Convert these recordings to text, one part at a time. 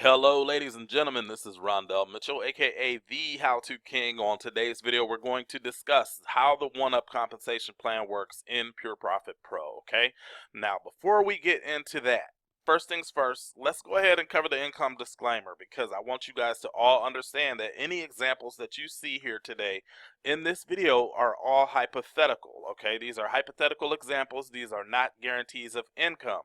Hello, ladies and gentlemen. This is Rondell Mitchell, aka the How To King. On today's video, we're going to discuss how the one-up compensation plan works in Pure Profit Pro. Okay, now before we get into that, first things first, let's go ahead and cover the income disclaimer because I want you guys to all understand that any examples that you see here today in this video are all hypothetical. Okay, these are hypothetical examples, these are not guarantees of income.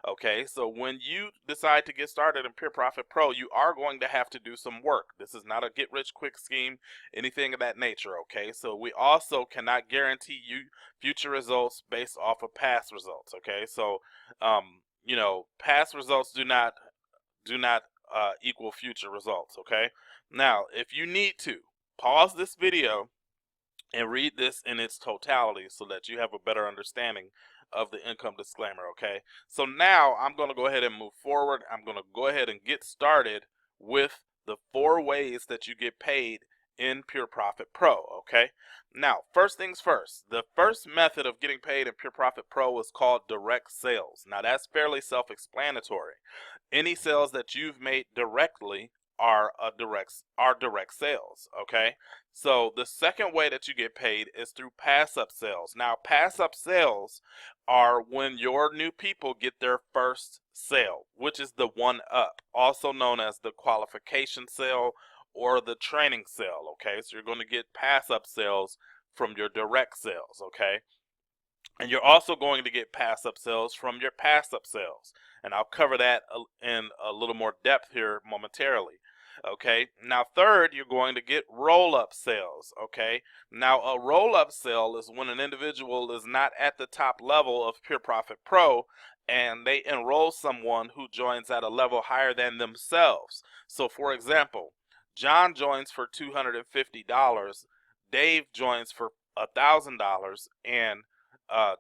Okay, so when you decide to get started in Pure Profit Pro, you are going to have to do some work. This is not a get rich quick scheme, anything of that nature. Okay, so we also cannot guarantee you future results based off of past results. Okay, so past results do not equal future results. Okay, now if you need to pause this video and read this in its totality so that you have a better understanding of the income disclaimer. Okay, so now I'm going to go ahead and move forward. I'm going to go ahead and get started with the 4 ways that you get paid in Pure Profit Pro. Okay, now first things first, the first method of getting paid in Pure Profit Pro is called direct sales. Now that's fairly self-explanatory. Any sales that you've made directly are direct sales. Okay, so the second way that you get paid is through pass up sales. Now pass up sales are when your new people get their first sale, which is the one up, also known as the qualification sale or the training sale. Okay, so you're going to get pass up sales from your direct sales. Okay, and you're also going to get pass up sales from your pass up sales, and I'll cover that in a little more depth here momentarily. Okay, now third, you're going to get roll-up sales. Okay, now a roll-up sale is when an individual is not at the top level of Pure Profit Pro and they enroll someone who joins at a level higher than themselves. So for example, John joins for $250, Dave joins for $1,000, and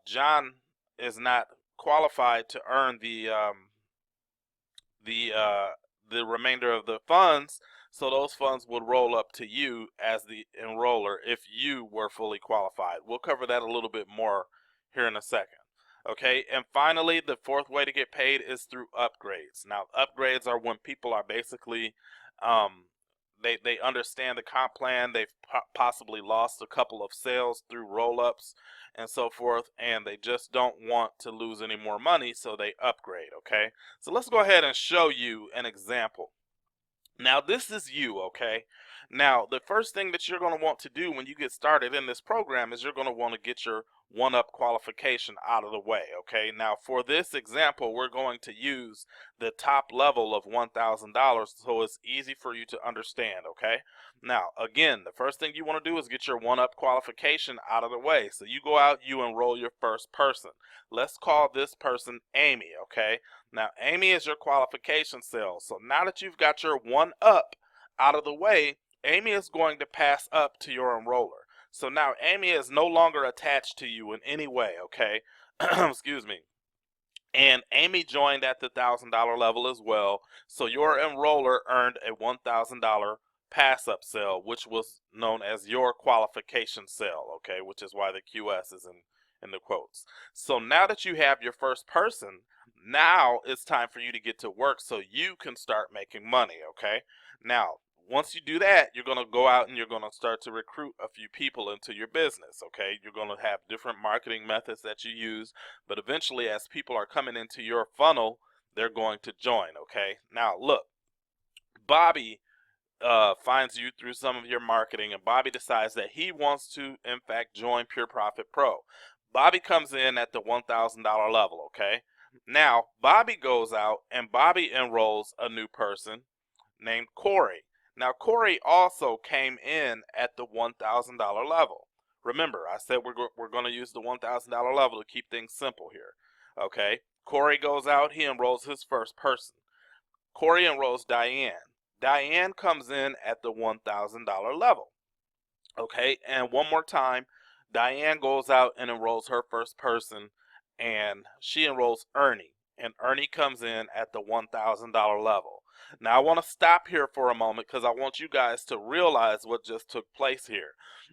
John is not qualified to earn the remainder of the funds, so those funds would roll up to you as the enroller if you were fully qualified. We'll cover that a little bit more here in a second. Okay, and finally, the fourth way to get paid is through upgrades. Now, upgrades are when people are basically they understand the comp plan, they've possibly lost a couple of sales through roll-ups and so forth, and they just don't want to lose any more money, so they upgrade. Okay, so let's go ahead and show you an example. Now this is you. Okay, now the first thing that you're going to want to do when you get started in this program is you're going to want to get your one-up qualification out of the way. Okay, now for this example we're going to use the top level of $1,000 so it's easy for you to understand. Okay, now again, the first thing you want to do is get your one-up qualification out of the way. So you go out, you enroll your first person. Let's call this person Amy. Okay, now Amy is your qualification sale. So now that you've got your one up out of the way, Amy is going to pass up to your enroller. So now Amy is no longer attached to you in any way. Okay, excuse me. And Amy joined at the $1,000 level as well. So your enroller earned a $1,000 pass up sale, which was known as your qualification sale. Okay, which is why the QS is in the quotes. So now that you have your first person, now it's time for you to get to work so you can start making money. Okay, now once you do that, you're going to go out and you're going to start to recruit a few people into your business. Okay, you're going to have different marketing methods that you use, but eventually as people are coming into your funnel, they're going to join. Okay, now look, Bobby finds you through some of your marketing, and Bobby decides that he wants to in fact join Pure Profit Pro. Bobby comes in at the $1,000 level. Okay, now Bobby goes out and Bobby enrolls a new person named Corey. Now Corey also came in at the $1,000 level. Remember, I said we're going to use the $1,000 level to keep things simple here. Okay, Corey goes out, he enrolls his first person. Corey enrolls Diane. Diane comes in at the $1,000 level. Okay, and one more time, Diane goes out and enrolls her first person, and she enrolls Ernie, and Ernie comes in at the $1,000 level. Now I want to stop here for a moment because I want you guys to realize what just took place here.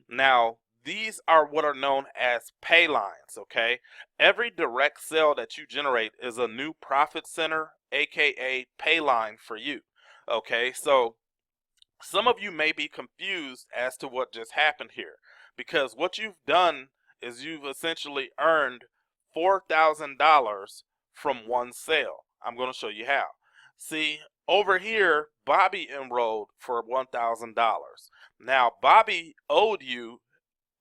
Now these are what are known as pay lines. Okay, every direct sale that you generate is a new profit center, aka pay line for you. Okay, so some of you may be confused as to what just happened here, because what you've done is you've essentially earned $4,000 from one sale. I'm going to show you how. See, over here, Bobby enrolled for $1,000. Now, Bobby owed you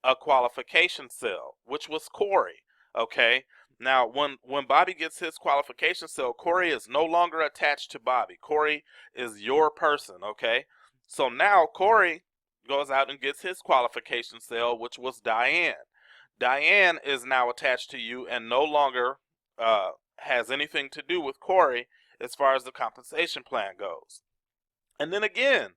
a qualification sale, which was Corey. Okay. Now, when Bobby gets his qualification sale, Corey is no longer attached to Bobby. Corey is your person. Okay. So now Corey goes out and gets his qualification sale, which was Diane. Diane is now attached to you and no longer has anything to do with Corey as far as the compensation plan goes. And then again,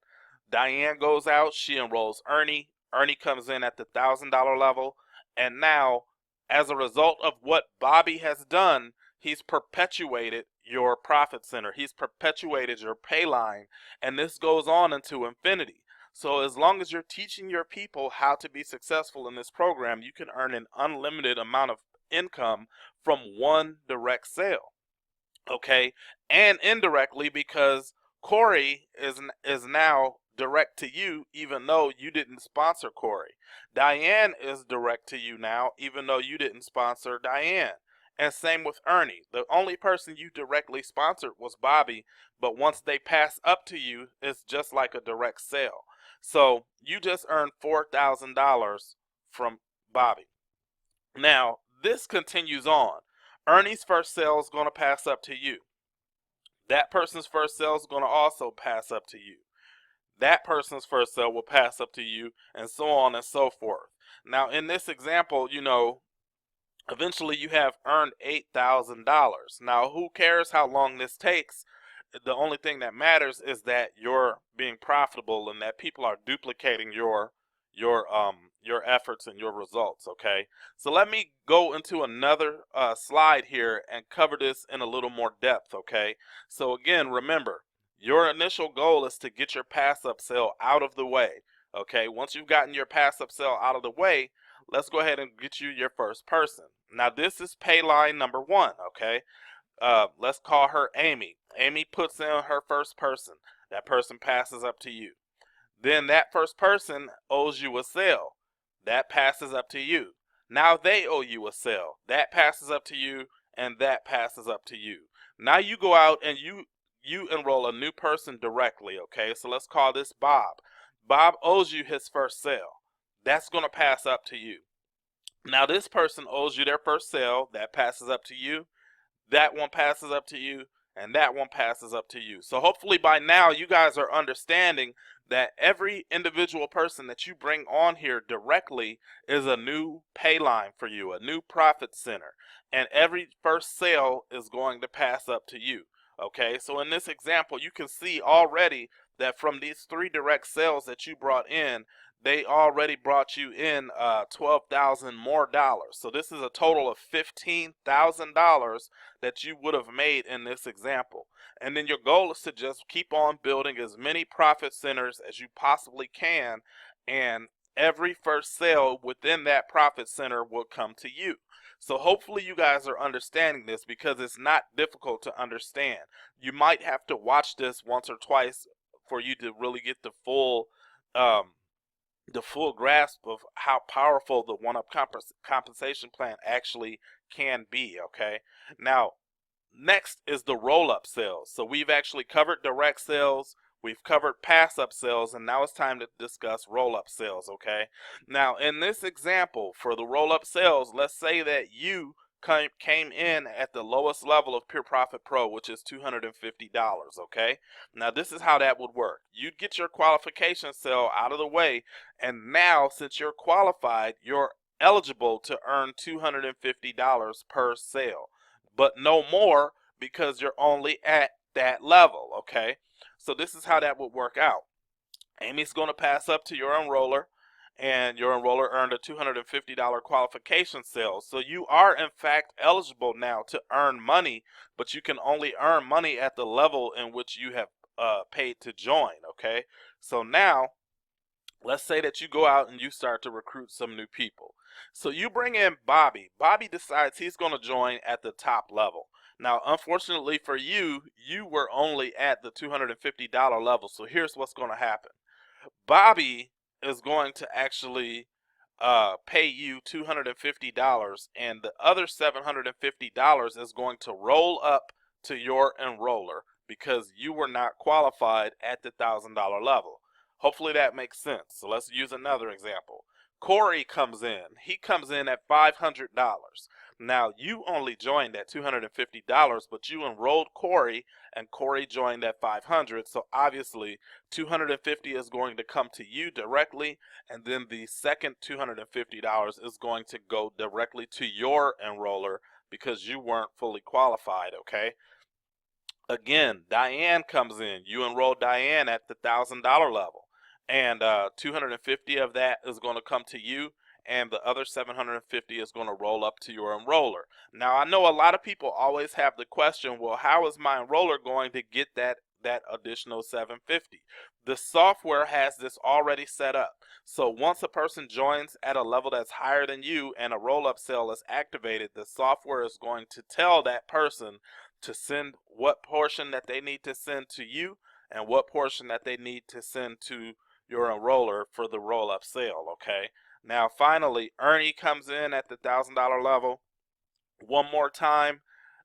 Diane goes out, she enrolls Ernie. Ernie comes in at the $1,000 level. And now, as a result of what Bobby has done, he's perpetuated your profit center. He's perpetuated your pay line. And this goes on into infinity. So as long as you're teaching your people how to be successful in this program, you can earn an unlimited amount of income from one direct sale. Okay, and indirectly, because Corey is now direct to you, even though you didn't sponsor Corey. Diane is direct to you now, even though you didn't sponsor Diane. And same with Ernie. The only person you directly sponsored was Bobby, but once they pass up to you, it's just like a direct sale. So you just earned $4,000 from Bobby. Now, this continues on. Ernie's first sale is going to pass up to you. That person's first sale is going to also pass up to you. That person's first sale will pass up to you, and so on and so forth. Now, in this example, eventually you have earned $8,000. Now, who cares how long this takes? The only thing that matters is that you're being profitable and that people are duplicating your efforts and your results. Okay, so let me go into another slide here and cover this in a little more depth. Okay, so again, remember, your initial goal is to get your pass up sale out of the way. Okay, once you've gotten your pass up sale out of the way, let's go ahead and get you your first person. Now this is pay line number one. Okay, let's call her Amy. Amy puts in her first person. That person passes up to you. Then that first person owes you a sale. That passes up to you. Now they owe you a sale. That passes up to you, and that passes up to you. Now you go out and you enroll a new person directly. Okay, so let's call this Bob. Bob owes you his first sale. That's going to pass up to you. Now this person owes you their first sale. That passes up to you. That one passes up to you, and that one passes up to you. So hopefully by now you guys are understanding that every individual person that you bring on here directly is a new pay line for you, a new profit center, and every first sale is going to pass up to you. Okay, so in this example, you can see already that from these 3 direct sales that you brought in, they already brought you in $12,000 more dollars. So this is a total of $15,000 that you would have made in this example. And then your goal is to just keep on building as many profit centers as you possibly can, and every first sale within that profit center will come to you. So hopefully you guys are understanding this, because it's not difficult to understand. You might have to watch this once or twice for you to really get the full grasp of how powerful the one-up compensation plan actually can be. Okay, now next is the roll-up sales. So we've actually covered direct sales, we've covered pass-up sales, and now it's time to discuss roll-up sales. Okay, now in this example for the roll-up sales, let's say that you came in at the lowest level of Pure Profit Pro, which is $250. Okay, now this is how that would work. You'd get your qualification sale out of the way, and now since you're qualified, you're eligible to earn $250 per sale, but no more, because you're only at that level. Okay, so this is how that would work out. Amy's going to pass up to your enroller, and your enroller earned a $250 qualification sale. So you are in fact eligible now to earn money, but you can only earn money at the level in which you have paid to join. Okay, so now let's say that you go out and you start to recruit some new people. So you bring in Bobby. Bobby decides he's going to join at the top level. Now, unfortunately for you, you were only at the $250 level. So here's what's going to happen. Bobby is going to actually pay you $250, and the other $750 is going to roll up to your enroller because you were not qualified at the $1,000 level. Hopefully that makes sense. So let's use another example. Corey comes in. He comes in at $500. Now, you only joined at $250, but you enrolled Corey, and Corey joined at $500. So obviously, $250 is going to come to you directly, and then the second $250 is going to go directly to your enroller because you weren't fully qualified, okay? Again, Diane comes in. You enroll Diane at the $1,000 level, and 250 of that is going to come to you, and the other 750 is going to roll up to your enroller. Now, I know a lot of people always have the question, well, how is my enroller going to get that additional 750? The software has this already set up. So once a person joins at a level that's higher than you and a roll-up sale is activated, the software is going to tell that person to send what portion that they need to send to you and what portion that they need to send to your enroller for the roll-up sale, okay? Now, finally, Ernie comes in at the $1,000 level. One more time,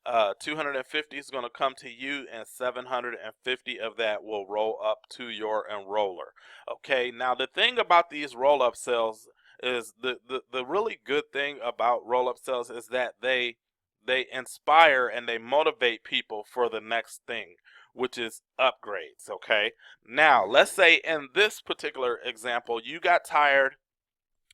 250 is going to come to you, and 750 of that will roll up to your enroller. Okay, now the thing about these roll-up sales is the really good thing about roll-up sales is that they inspire and they motivate people for the next thing, which is upgrades. Okay, now let's say in this particular example, you got tired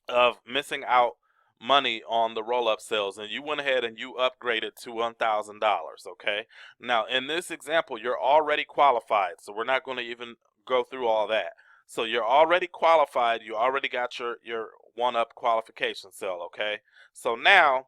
of missing out money on the roll-up sales and you went ahead and you upgraded to $1,000. Okay, now in this example, you're already qualified, so we're not going to even go through all that. So you're already qualified, you already got your one-up qualification sale. Okay, so now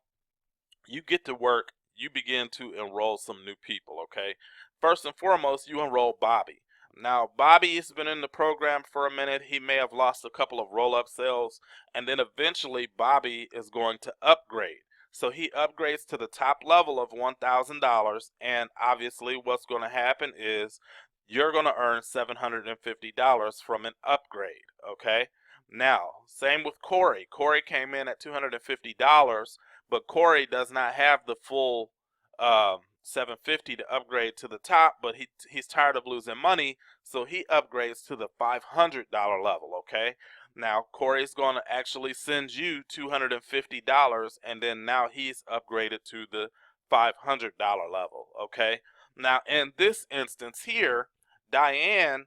you get to work, you begin to enroll some new people, okay? First and foremost, you enroll Bobby. Now, Bobby has been in the program for a minute. He may have lost a couple of roll-up sales, and then eventually Bobby is going to upgrade. So he upgrades to the top level of $1,000, and obviously what's going to happen is you're going to earn $750 from an upgrade, okay? Now, same with Corey. Corey came in at $250, but Corey does not have the full 750 to upgrade to the top, but he's tired of losing money, so he upgrades to the $500 level, okay? Now, Corey's going to actually send you $250, and then now he's upgraded to the $500 level, okay? Now, in this instance here, Diane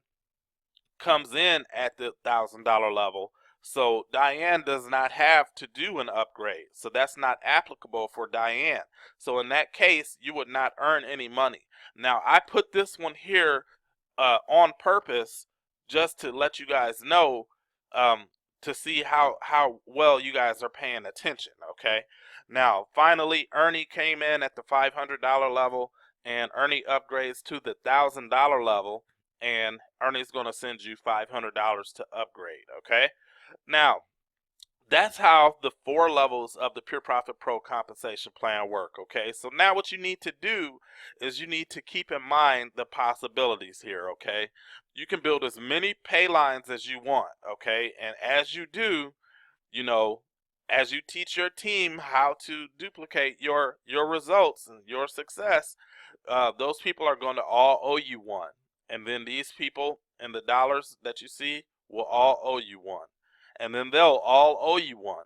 comes in at the $1,000 level, so Diane does not have to do an upgrade. So that's not applicable for Diane. So in that case, you would not earn any money. Now, I put this one here on purpose just to let you guys know, to see how well you guys are paying attention, okay? Now, finally, Ernie came in at the $500 level, and Ernie upgrades to the $1,000 level, and Ernie's going to send you $500 to upgrade, okay? Now, that's how the 4 levels of the Pure Profit Pro compensation plan work, okay? So now what you need to do is you need to keep in mind the possibilities here, okay? You can build as many pay lines as you want, okay? And as you do, you know, as you teach your team how to duplicate your results and your success, those people are going to all owe you one. And then these people and the dollars that you see will all owe you one. And then they'll all owe you one.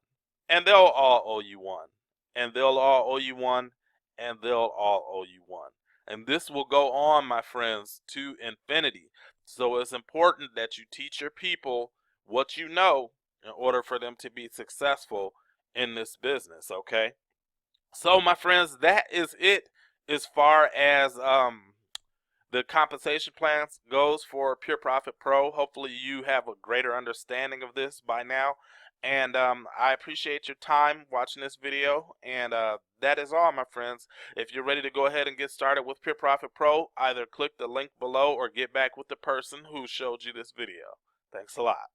And they'll all owe you one. And they'll all owe you one. And they'll all owe you one. And this will go on, my friends, to infinity. So it's important that you teach your people what you know in order for them to be successful in this business, okay? So, my friends, that is it as far as the compensation plans goes for Pure Profit Pro. Hopefully you have a greater understanding of this by now, and I appreciate your time watching this video, and that is all, my friends. If you're ready to go ahead and get started with Pure Profit Pro, either click the link below or get back with the person who showed you this video. Thanks a lot.